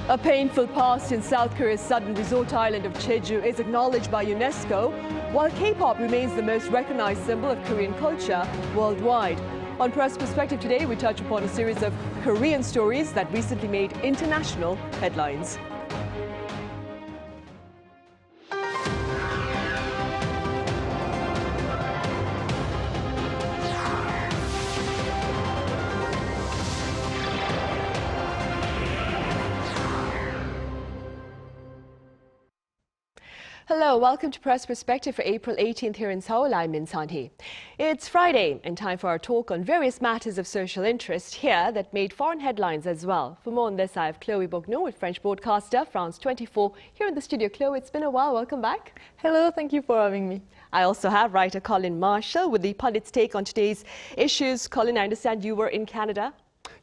A painful past in South Korea's sudden resort island of Jeju is acknowledged by UNESCO, while K-pop remains the most recognized symbol of Korean culture worldwide. On Press Perspective today, we touch upon a series of Korean stories that recently made international headlines. Hello, welcome to Press Perspective for April 18th here in Seoul. I'm Min Sun-hee. It's Friday and time for our talk on various matters of social interest here that made foreign headlines as well. For more on this, I have Chloe Borgnon with French broadcaster France 24 here in the studio. Chloe, it's been a while. Welcome back. Hello, thank you for having me. I also have writer Colin Marshall with the pundit's take on today's issues. Colin, I understand you were in Canada.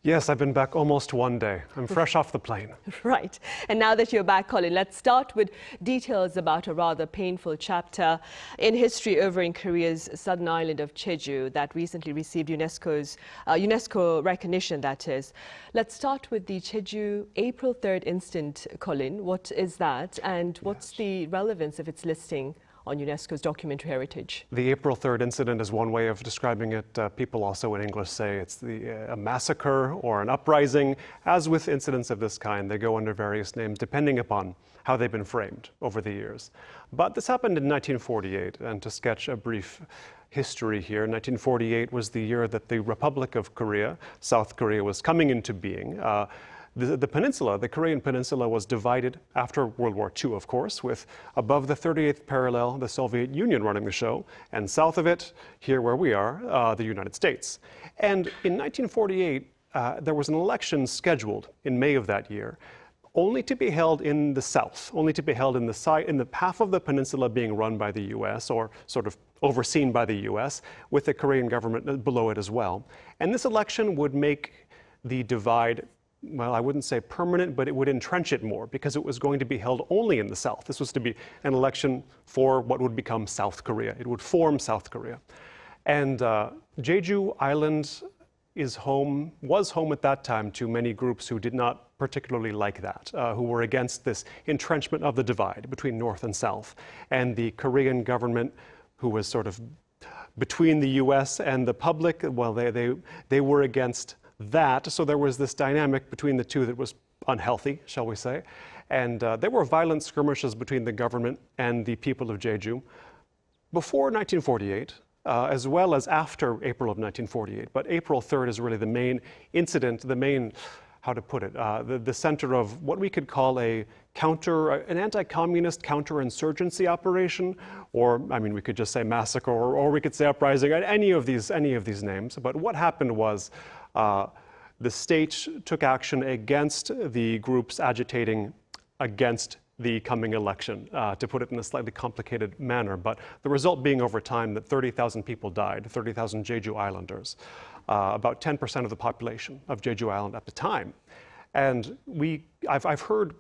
Yes, I've been back almost one day. I'm fresh off the plane. Right. And now that you're back, Colin, let's start with details about a rather painful chapter in history over in Korea's southern island of Jeju that recently received UNESCO recognition, that is. Let's start with the Jeju April 3rd incident, Colin. What is that and what's the relevance of its listing on UNESCO's documentary heritage? The April 3rd incident is one way of describing it. People also in English say it's a massacre or an uprising. As with incidents of this kind, they go under various names depending upon how they've been framed over the years. But this happened in 1948, and to sketch a brief history here, 1948 was the year that the Republic of Korea, South Korea, was coming into being. The peninsula, the Korean peninsula, was divided after World War II, of course, with above the 38th parallel, the Soviet Union running the show, and south of it, here where we are, the United States. And in 1948, there was an election scheduled in May of that year, only to be held in the south, only to be held in the half of the peninsula being run by the U.S. or sort of overseen by the U.S., with the Korean government below it as well. And this election would make the divide, well, I wouldn't say permanent, but it would entrench it more because it was going to be held only in the south. This was to be an election for what would become South Korea. It would form South Korea. And Jeju Island was home at that time to many groups who did not particularly like that, who were against this entrenchment of the divide between North and South. And the Korean government, who was sort of between the US and the public, well, they were against that. So there was this dynamic between the two that was unhealthy, shall we say. And there were violent skirmishes between the government and the people of Jeju before 1948, as well as after April of 1948. But April 3rd is really the main incident, the main, how to put it, the center of what we could call an anti-communist counterinsurgency operation, or I mean, we could just say massacre, or we could say uprising, any of these names. But what happened was the state took action against the groups agitating against the coming election, to put it in a slightly complicated manner. But the result being over time that 30,000 people died, 30,000 Jeju Islanders, about 10% of the population of Jeju Island at the time. And I've heard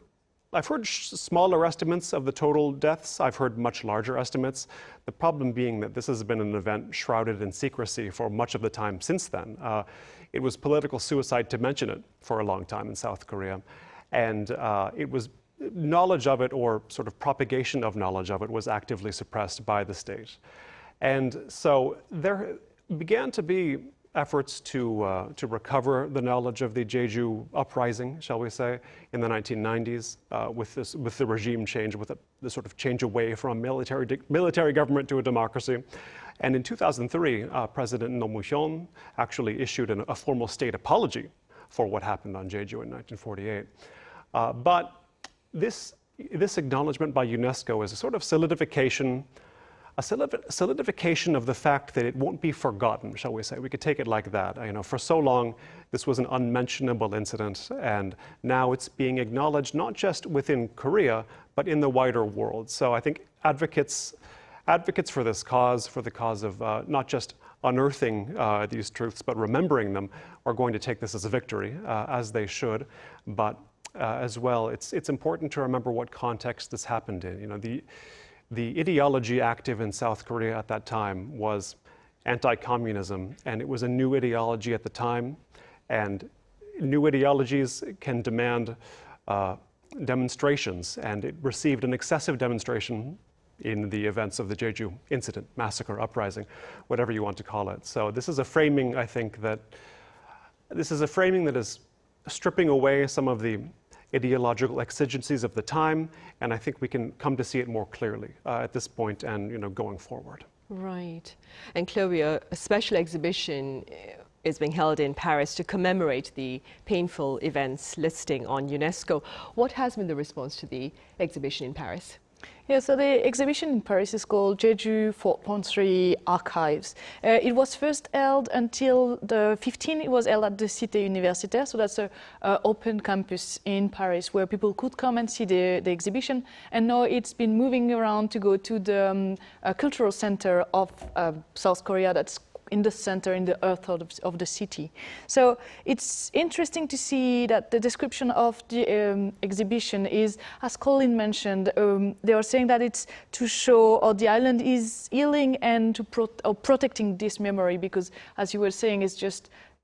smaller estimates of the total deaths. I've heard much larger estimates. The problem being that this has been an event shrouded in secrecy for much of the time since then. It was political suicide to mention it for a long time in South Korea. And it was knowledge of it, or sort of propagation of knowledge of it, was actively suppressed by the state. And so there began to be efforts to recover the knowledge of the Jeju uprising, shall we say, in the 1990s, with the regime change, with the sort of change away from military government to a democracy. And in 2003, President Roh Moo-hyun actually issued a formal state apology for what happened on Jeju in 1948. But this acknowledgement by UNESCO is a sort of solidification of the fact that it won't be forgotten, shall we say. We could take it like that. You know, for so long, this was an unmentionable incident, and now it's being acknowledged not just within Korea, but in the wider world. So I think advocates for this cause, for the cause of not just unearthing these truths, but remembering them, are going to take this as a victory, as they should. But as well, it's important to remember what context this happened in. You know, the ideology active in South Korea at that time was anti-communism, and it was a new ideology at the time, and new ideologies can demand demonstrations, and it received an excessive demonstration in the events of the Jeju incident, massacre, uprising, whatever you want to call it. So this is a framing, I think, that is stripping away some of the ideological exigencies of the time, and I think we can come to see it more clearly at this point and going forward. Right. And Chloe, a special exhibition is being held in Paris to commemorate the painful events listing on UNESCO. What has been the response to the exhibition in Paris? Yeah, so the exhibition in Paris is called Jeju 4.3 Archives. It was first held until the 15th. It was held at the Cité Universitaire, so that's an open campus in Paris where people could come and see the exhibition. And now it's been moving around to go to the cultural center of South Korea that's in the center, in the earth of the city. So it's interesting to see that the description of the exhibition is, as Colin mentioned, they are saying that it's to show how the island is healing and to protecting this memory, because as you were saying,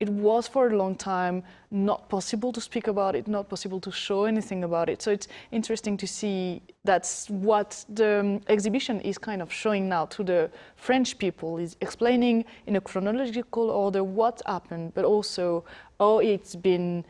it was for a long time not possible to speak about it, not possible to show anything about it. So it's interesting to see that's what the exhibition is kind of showing now to the French people, is explaining in a chronological order what happened, but also how it's been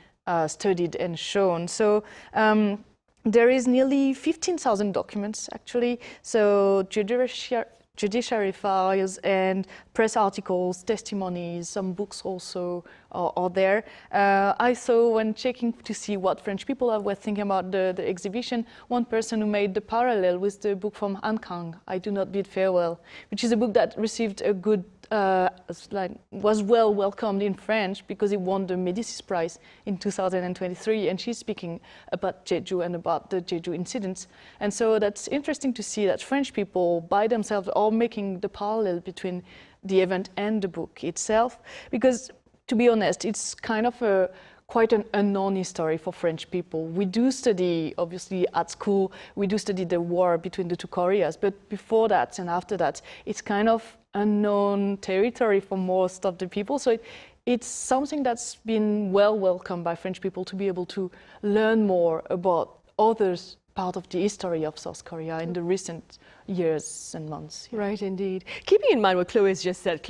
studied and shown. So there is nearly 15,000 documents actually. So judiciary files and press articles, testimonies, some books also are there. I saw, when checking to see what French people were thinking about the exhibition, one person who made the parallel with the book from Han Kang, I Do Not Bid Farewell, which is a book that received a good, was well welcomed in French because it won the Médicis Prize in 2023, and she's speaking about Jeju and about the Jeju incidents. And so that's interesting to see that French people by themselves are making the parallel between the event and the book itself, because to be honest, it's kind of quite an unknown history for French people. We do study, obviously at school, we do study the war between the two Koreas, but before that and after that, it's kind of unknown territory for most of the people. So it's something that's been well welcomed by French people to be able to learn more about others part of the history of South Korea in the recent years and months. Yeah. Right, indeed. Keeping in mind what Chloe has just said,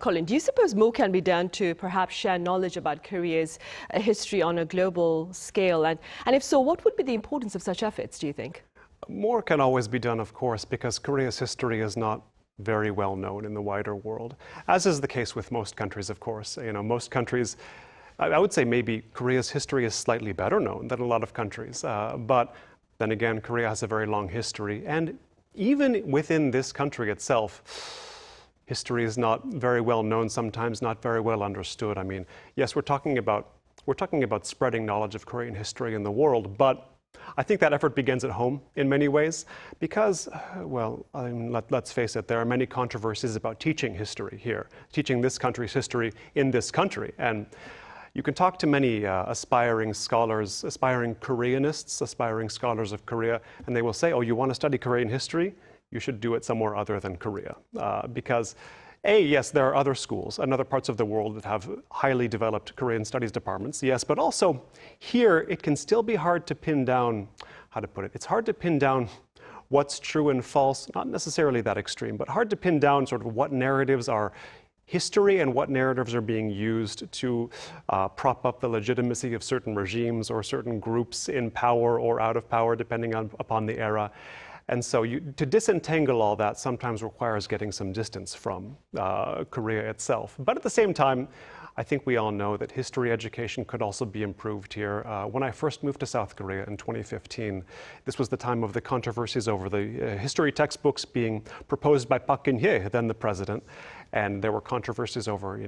Colin, do you suppose more can be done to perhaps share knowledge about Korea's history on a global scale? And if so, what would be the importance of such efforts, do you think? More can always be done, of course, because Korea's history is not very well known in the wider world, as is the case with most countries, of course. Most countries, I would say maybe Korea's history is slightly better known than a lot of countries, but then again, Korea has a very long history, and even within this country itself, history is not very well known, sometimes not very well understood. I mean, yes, we're talking about spreading knowledge of Korean history in the world, but I think that effort begins at home in many ways because, well, I mean, let's face it, there are many controversies about teaching history here, teaching this country's history in this country. And you can talk to many aspiring scholars, aspiring Koreanists, aspiring scholars of Korea, and they will say, oh, you want to study Korean history? You should do it somewhere other than Korea. Because yes, there are other schools and other parts of the world that have highly developed Korean studies departments, yes, but also here it can still be hard to pin down, how to put it, it's hard to pin down what's true and false, not necessarily that extreme, but hard to pin down sort of what narratives are history and what narratives are being used to prop up the legitimacy of certain regimes or certain groups in power or out of power, depending upon the era. And so to disentangle all that sometimes requires getting some distance from Korea itself. But at the same time, I think we all know that history education could also be improved here. When I first moved to South Korea in 2015, this was the time of the controversies over the history textbooks being proposed by Park Geun-hye, then the president. And there were controversies over,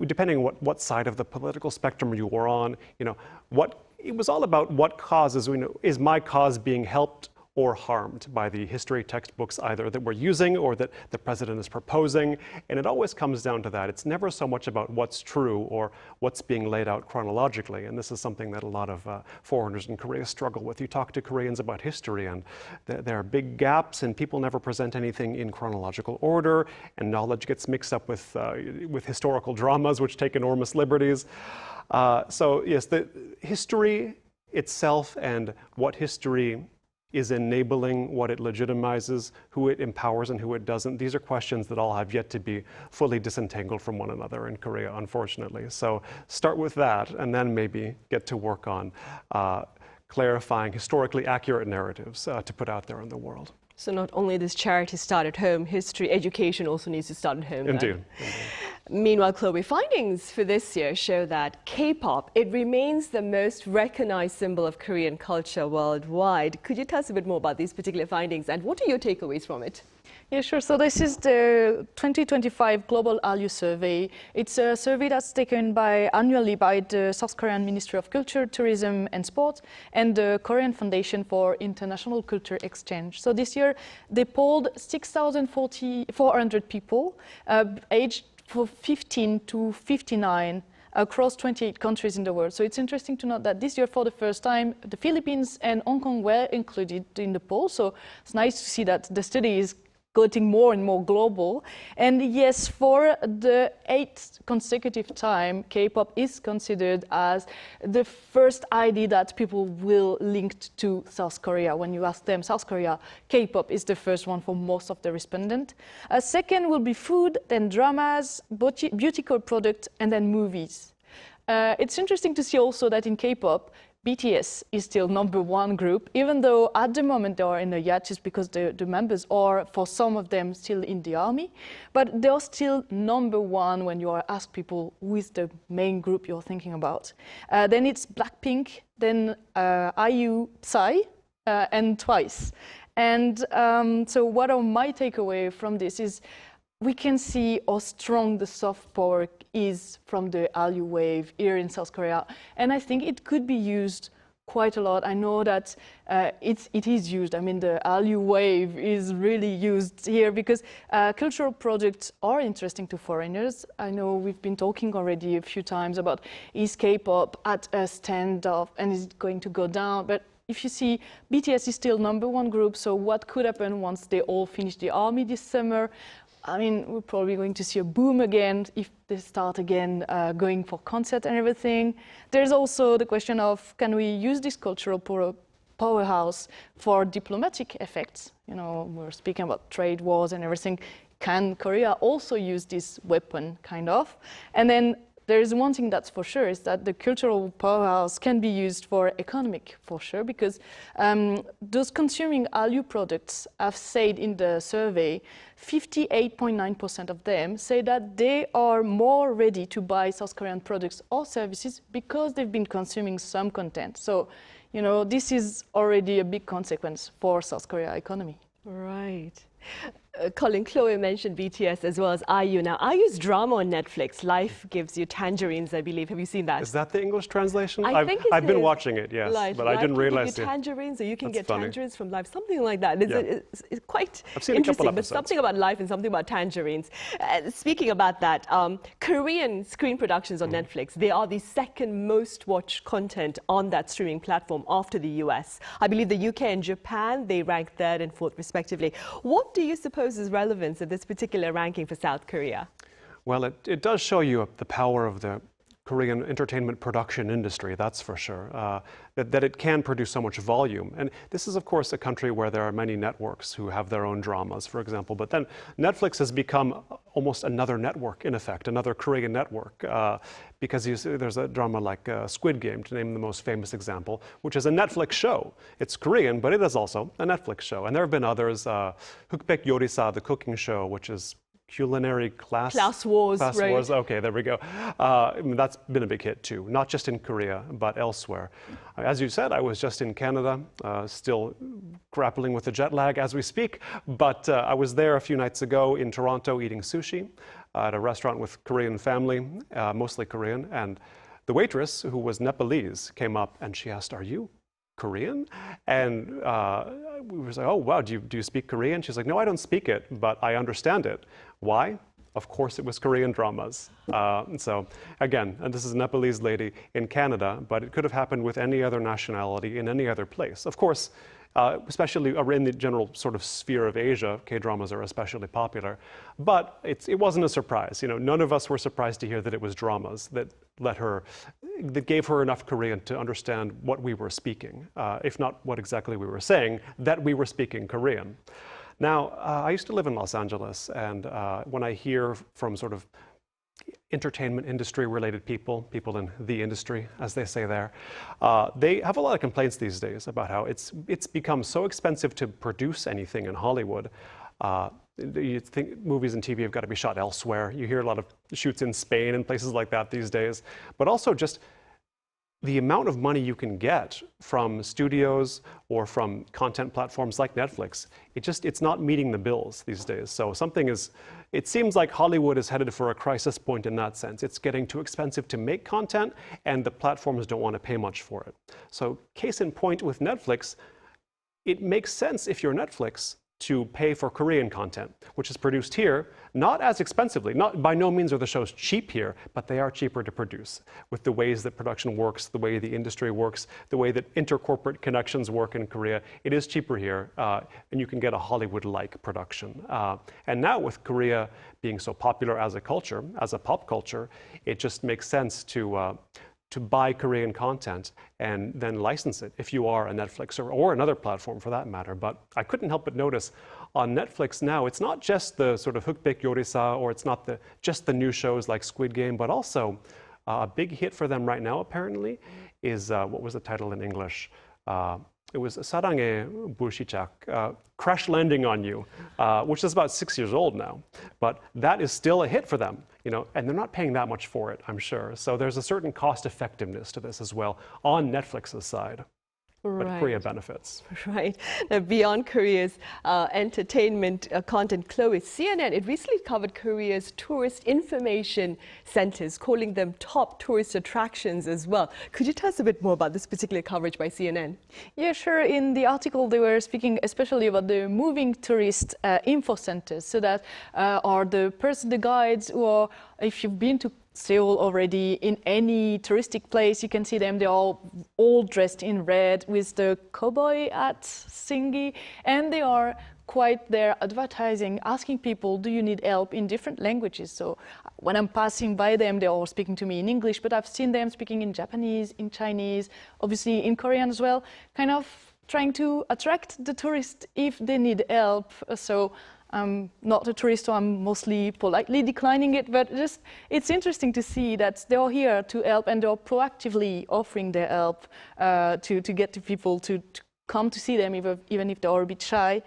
depending on what side of the political spectrum you were on, it was all about what causes, is my cause being helped or harmed by the history textbooks either that we're using or that the president is proposing. And it always comes down to that. It's never so much about what's true or what's being laid out chronologically. And this is something that a lot of foreigners in Korea struggle with. You talk to Koreans about history and there are big gaps and people never present anything in chronological order, and knowledge gets mixed up with historical dramas which take enormous liberties. So yes, the history itself and what history is enabling, what it legitimizes, who it empowers and who it doesn't. These are questions that all have yet to be fully disentangled from one another in Korea, unfortunately. So start with that and then maybe get to work on clarifying historically accurate narratives to put out there in the world. So not only does charity start at home, history education also needs to start at home. Indeed. Meanwhile, Chloe, findings for this year show that K-pop, it remains the most recognized symbol of Korean culture worldwide. Could you tell us a bit more about these particular findings and what are your takeaways from it? Yeah, sure. So this is the 2025 Global Hallyu Survey. It's a survey that's taken annually by the South Korean Ministry of Culture, Tourism and Sport and the Korean Foundation for International Culture Exchange. So this year they polled 6,400 people aged from 15 to 59 across 28 countries in the world. So it's interesting to note that this year, for the first time, the Philippines and Hong Kong were included in the poll. So it's nice to see that the study is getting more and more global. And yes, for the 8th consecutive time, K-pop is considered as the first ID that people will link to South Korea. When you ask them, South Korea, K-pop is the first one for most of the respondents. Second will be food, then dramas, beauty products, and then movies. It's interesting to see also that in K-pop, BTS is still #1 group, even though at the moment they are in a hiatus because the members are, for some of them, still in the army. But they are still #1 when you are asked people who is the main group you're thinking about. Then it's Blackpink, then IU, Psy, and Twice. And so what are my takeaway from this is we can see how strong the soft power is from the Hallyu wave here in South Korea. And I think it could be used quite a lot. I know that it is used. I mean, the Hallyu wave is really used here because cultural projects are interesting to foreigners. I know we've been talking already a few times about is K-pop at a standoff and is it going to go down? But if you see, BTS is still #1 group, so what could happen once they all finish the army this summer? I mean, we're probably going to see a boom again if they start again going for concert and everything. There's also the question of, can we use this cultural powerhouse for diplomatic effects? You know, we're speaking about trade wars and everything. Can Korea also use this weapon, kind of? And then there is one thing that's for sure, is that the cultural powerhouse can be used for economic, for sure, because those consuming Hallyu products have said in the survey, 58.9% of them say that they are more ready to buy South Korean products or services because they've been consuming some content. So, you know, this is already a big consequence for South Korea economy. Right. Colin, Chloe mentioned BTS as well as IU. Now, IU's drama on Netflix, Life Gives You Tangerines, I believe. Have you seen that? Is that the English translation? I think I've been watching it, yes, but I didn't realize it. Tangerines, or you can get funny. tangerines from life, something like that. It's quite I've seen interesting, a couple but something about life and something about tangerines. Speaking about that, Korean screen productions on Netflix, they are the second most watched content on that streaming platform after the US. I believe the UK and Japan, they rank 3rd and 4th respectively. What do you suppose is relevance of this particular ranking for South Korea? Well, it does show you the power of the Korean entertainment production industry, that's for sure, that it can produce so much volume. And this is, of course, a country where there are many networks who have their own dramas, for example. But then Netflix has become almost another network, in effect, another Korean network, because there's a drama like Squid Game, to name the most famous example, which is a Netflix show. It's Korean, but it is also a Netflix show. And there have been others, Hukbaek Yorisa, the cooking show, which is culinary class wars, right? Okay, there we go. That's been a big hit too, not just in Korea, but elsewhere. As you said, I was just in Canada, still grappling with the jet lag as we speak, but I was there a few nights ago in Toronto eating sushi at a restaurant with Korean family, mostly Korean, and the waitress, who was Nepalese, came up and she asked, "Are you Korean?" And we were like, "Oh, wow, do you speak Korean?" She's like, "No, I don't speak it, but I understand it." Why? Of course it was Korean dramas. So again, and this is a Nepalese lady in Canada, but it could have happened with any other nationality in any other place. Of course, especially in the general sort of sphere of Asia, K-dramas are especially popular. But it wasn't a surprise. You know, none of us were surprised to hear that it was dramas that gave her enough Korean to understand what we were speaking, if not what exactly we were saying, that we were speaking Korean. Now, I used to live in Los Angeles, and when I hear from sort of entertainment industry related people in the industry, as they say there, they have a lot of complaints these days about how it's become so expensive to produce anything in Hollywood. You think movies and TV have got to be shot elsewhere. You hear a lot of shoots in Spain and places like that these days, but also just the amount of money you can get from studios or from content platforms like Netflix, it's not meeting the bills these days. So it seems like Hollywood is headed for a crisis point in that sense. It's getting too expensive to make content, and the platforms don't want to pay much for it. So case in point with Netflix, it makes sense if you're Netflix to pay for Korean content, which is produced here, not as expensively. By no means are the shows cheap here, but they are cheaper to produce with the ways that production works, the way the industry works, the way that intercorporate connections work in Korea. It is cheaper here, and you can get a Hollywood-like production. And now with Korea being so popular as a culture, as a pop culture, it just makes sense to buy Korean content and then license it if you are a Netflix or another platform for that matter. But I couldn't help but notice on Netflix now, it's not just the sort of Hukbaek Yorisa, or it's not just the new shows like Squid Game, but also a big hit for them right now apparently is, what was the title in English? It was 사랑의 불시착, Crash Landing on You, which is about 6 years old now. But that is still a hit for them, you know, and they're not paying that much for it, I'm sure. So there's a certain cost effectiveness to this as well on Netflix's side. Right. But Korea benefits. Right. Now, beyond Korea's entertainment content, Chloe, CNN, it recently covered Korea's tourist information centers, calling them top tourist attractions as well. Could you tell us a bit more about this particular coverage by CNN? Yeah, sure. In the article, they were speaking especially about the moving tourist info centers. So that are the guides who are, if you've been to Seoul already, in any touristic place, you can see them. They're all dressed in red with the cowboy hats thingy, and they are quite there advertising, asking people, do you need help in different languages? So when I'm passing by them, they're all speaking to me in English, but I've seen them speaking in Japanese, in Chinese, obviously in Korean as well, kind of trying to attract the tourists if they need help. So I'm not a tourist, so I'm mostly politely declining it, but just it's interesting to see that they're here to help, and they're proactively offering their help to get to people to come to see them, even if they're a bit shy.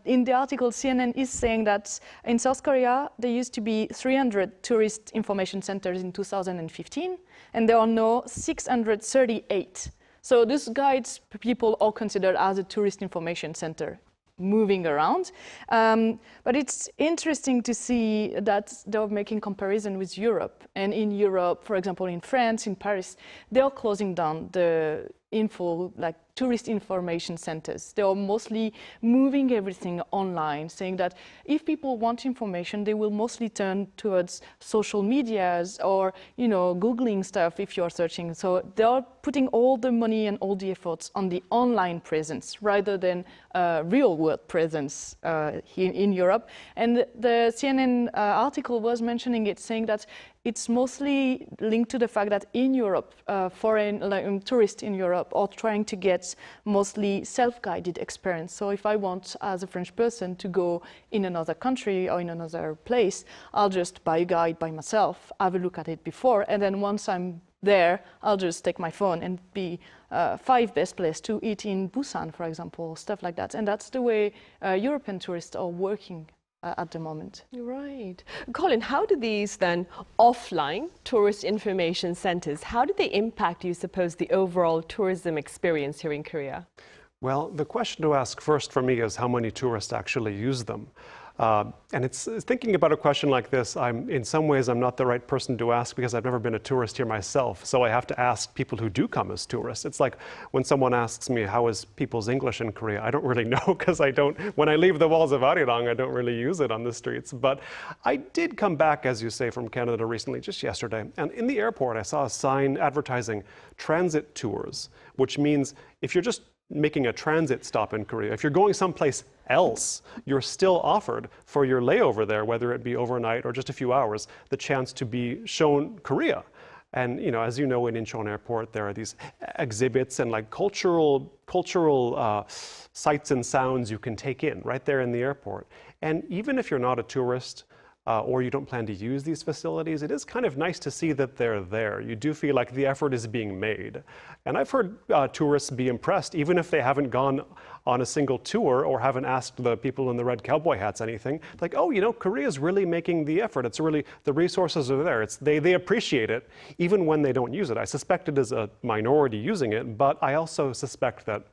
In the article, CNN is saying that in South Korea, there used to be 300 tourist information centers in 2015, and there are now 638. So these guides people are considered as a tourist information center, moving around. But it's interesting to see that they're making comparison with Europe. And in Europe, for example, in France, in Paris, they're closing down the tourist information centers. They are mostly moving everything online, saying that if people want information, they will mostly turn towards social medias or, Googling stuff if you're searching. So they are putting all the money and all the efforts on the online presence rather than real world presence here in Europe. And the CNN article was mentioning it, saying that it's mostly linked to the fact that in Europe, foreign tourists in Europe are trying to get mostly self-guided experience. So if I want, as a French person, to go in another country or in another place, I'll just buy a guide by myself, have a look at it before, and then once I'm there, I'll just take my phone and be 5 best places to eat in Busan, for example, stuff like that. And that's the way European tourists are working at the moment. Right. Colin, how do these then offline tourist information centers, how do they impact, you suppose, the overall tourism experience here in Korea? Well, the question to ask first for me is how many tourists actually use them. And it's thinking about a question like this, in some ways I'm not the right person to ask because I've never been a tourist here myself. So I have to ask people who do come as tourists. It's like when someone asks me, how is people's English in Korea? I don't really know because when I leave the walls of Arirang, I don't really use it on the streets. But I did come back, as you say, from Canada recently, just yesterday. And in the airport, I saw a sign advertising transit tours, which means if you're just making a transit stop in Korea, if you're going someplace else, you're still offered for your layover there, whether it be overnight or just a few hours, the chance to be shown Korea. And as you know, in Incheon Airport, there are these exhibits and like cultural sights and sounds you can take in right there in the airport. And even if you're not a tourist, or you don't plan to use these facilities, it is kind of nice to see that they're there. You do feel like the effort is being made. And I've heard tourists be impressed, even if they haven't gone on a single tour or haven't asked the people in the red cowboy hats anything. Like, oh, Korea's really making the effort. It's really, the resources are there. They appreciate it, even when they don't use it. I suspect it is a minority using it, but I also suspect that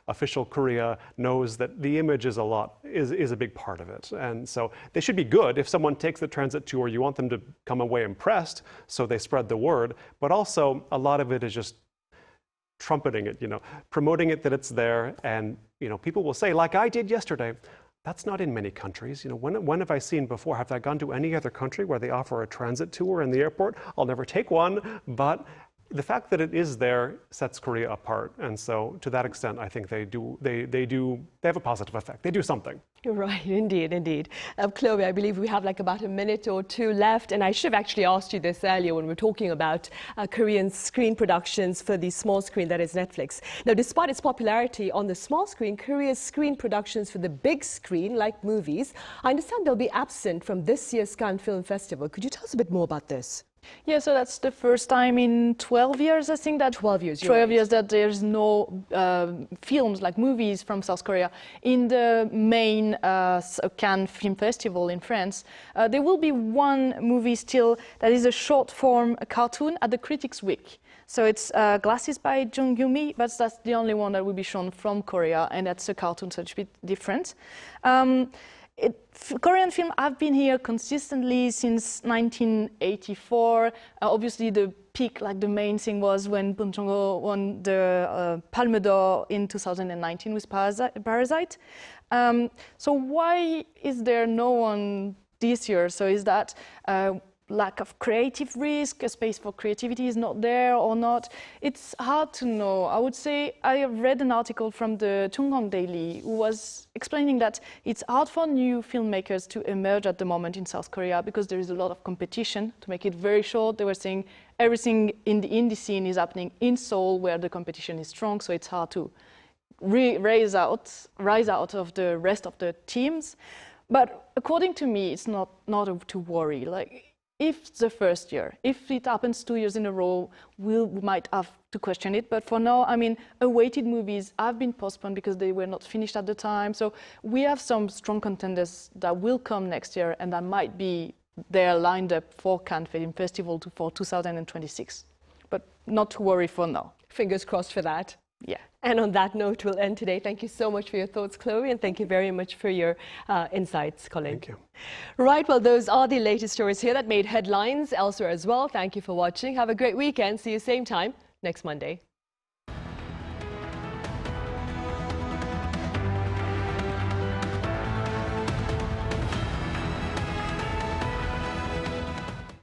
official Korea knows that the image is a big part of it. And so they should be good. If someone takes the transit tour, you want them to come away impressed, so they spread the word. But also, a lot of it is just trumpeting it, promoting it that it's there. And, people will say, like I did yesterday, that's not in many countries. When have I seen before? Have I gone to any other country where they offer a transit tour in the airport? I'll never take one, but the fact that it is there sets Korea apart, and so to that extent, I think they have a positive effect. They do something. You're right, indeed. Chloe, I believe we have like about a minute or two left, and I should have actually asked you this earlier when we were talking about Korean screen productions for the small screen, that is Netflix. Now, despite its popularity on the small screen, Korea's screen productions for the big screen, like movies, I understand they'll be absent from this year's Cannes Film Festival. Could you tell us a bit more about this? Yeah, so that's the first time in 12 years, I think, that 12 years, 12 years that there's no films, like movies from South Korea in the main Cannes Film Festival in France. There will be one movie still that is a short form cartoon at the Critics Week. So it's Glasses by Jung Yoo-mi, but that's the only one that will be shown from Korea, and that's a cartoon, so it's a bit different. Korean film have been here consistently since 1984. Obviously, the peak, like the main thing, was when Bong Joon-ho won the Palme d'Or in 2019 with Parasite. So why is there no one this year? So is that lack of creative risk, a space for creativity is not there or not? It's hard to know. I would say I have read an article from the Chunghong Daily who was explaining that it's hard for new filmmakers to emerge at the moment in South Korea because there is a lot of competition. To make it very short, they were saying everything in the indie scene is happening in Seoul where the competition is strong, so it's hard to rise out of the rest of the teams. But according to me, it's not to worry. Like, if the first year, if it happens 2 years in a row, we might have to question it. But for now, I mean, awaited movies have been postponed because they were not finished at the time. So we have some strong contenders that will come next year and that might be there lined up for Cannes Film Festival for 2026. But not to worry for now. Fingers crossed for that. Yeah. And on that note, we'll end today. Thank you so much for your thoughts, Chloe, and thank you very much for your insights, Colin. Thank you. Right, well, those are the latest stories here that made headlines elsewhere as well. Thank you for watching. Have a great weekend. See you same time next Monday.